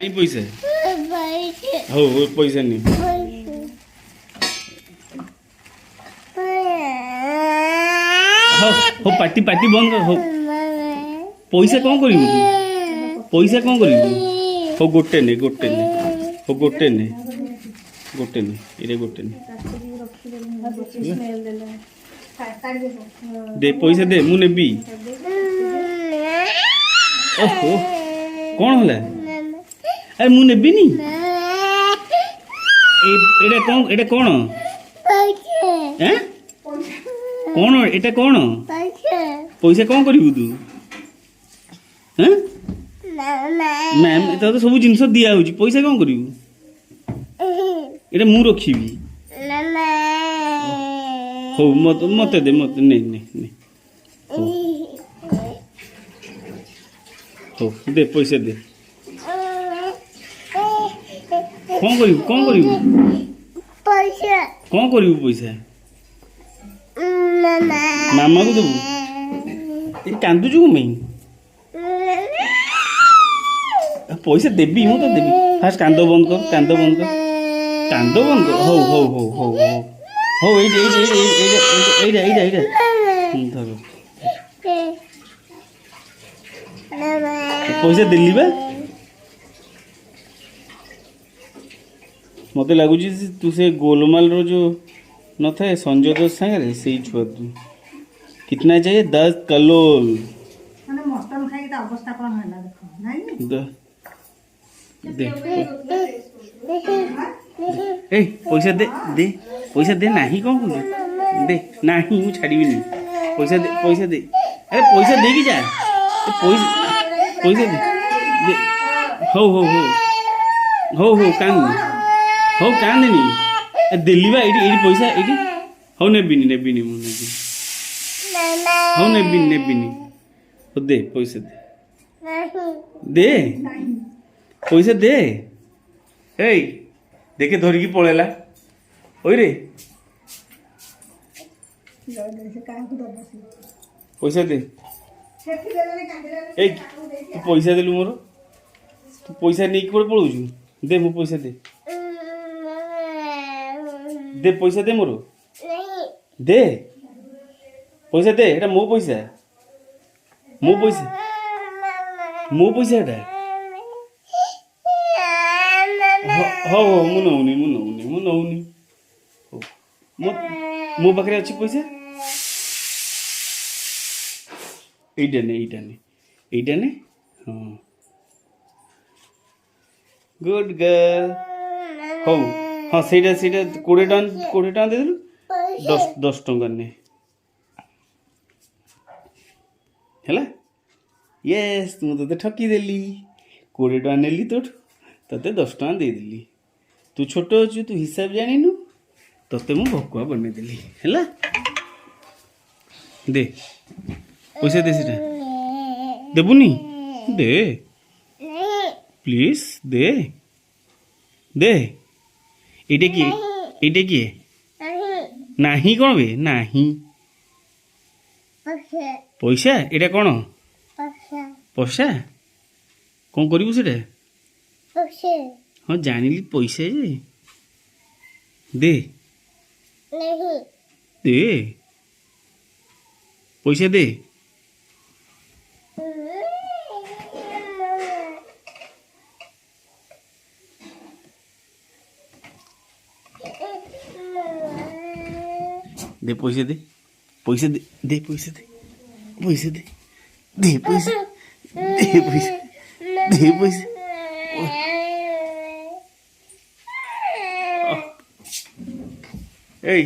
नहीं पैसा हो पैसा नहीं हो हो पार्टी पार्टी बंद कर हो पैसा कौन करी पैसा कौन करी हो गोटे नहीं गोटे नहीं हो गोटे नहीं गोटे नहीं इरे गोटे नहीं दे पैसा दे मु नेबी ओहो कौन होला अरे मु नेबी नी एटा कौन हैं कौन एटा कौन पैसा कौन करू तू हैं मैम तो सब जिनस दिया हो पैसा कौन करू एटा मु रखिबी हो मत दे मत नहीं नहीं नहीं हो दे पैसा दे कौन करू पैसा कौन करू पैसा मामा को देबू कांदू चु मैं पैसा देबी मु तो देबी फास्ट कांद बंद कर कांद बंद कर हो हो हो हो हो पैसा दिल्ली बा मत लगुच तू से गोलमाल रो जो न थे संजय दत्त सागर से छुआ तू कितना चाहिए 10 कलोल माने मटन खाई त अवस्था कोन होला देखो नाही दे ए पैसा दे दे पैसा दे नहीं कौन दे नहीं मु छाड़ी नहीं पैसा दे अरे पैसा दे की जा पैसा दे हो हो हो हो हो कान हो कान नहीं दिल्ली बा एडी पैसा एडी हो नेबिनी नेबिनी मु नेबिनी हो नेबिनी नेबिनी हो दे पैसा दे पैसा दे ए देखे धरिकी पळेला ओइ रे पैसा दे ए तू पैसा देलु मोर तू पैसा नहीं कोड पळुछु दे मु पैसा दे पैसा दे मोर दे पैसा दे एटा मो पैसा एटा हो हो मु नौनी मो पाखे अच्छी पैसा एटा ने हाँ गुड गर्ल हो हाँ ସେଇଟା 20 ଟଙ୍କା ଦେଇଦେଲୁ 10 ଟଙ୍କା ନେ ହେଲା यस तू तो ठकी देली 20 ଟଙ୍କା ନେଲି तोठू तते 10 ଟଙ୍କା ଦେଇଦେଲି तू छोट अच्छु तू हिसाब जानिनु तते मु भकुआ बने देली ହେଲା दे पैसा दे सीटा देबुनी दे प्लीज दे दे एटे किए नहीं कौन बे नहीं पैसा एटा कौन पैसा कौन करू से हाँ जानिली पैसा जे दे दे पैसा दे दे पैसे दे पैसे दे दे पैसे दे पैसे दे दे पैसे दे पैसे दे पैसे ए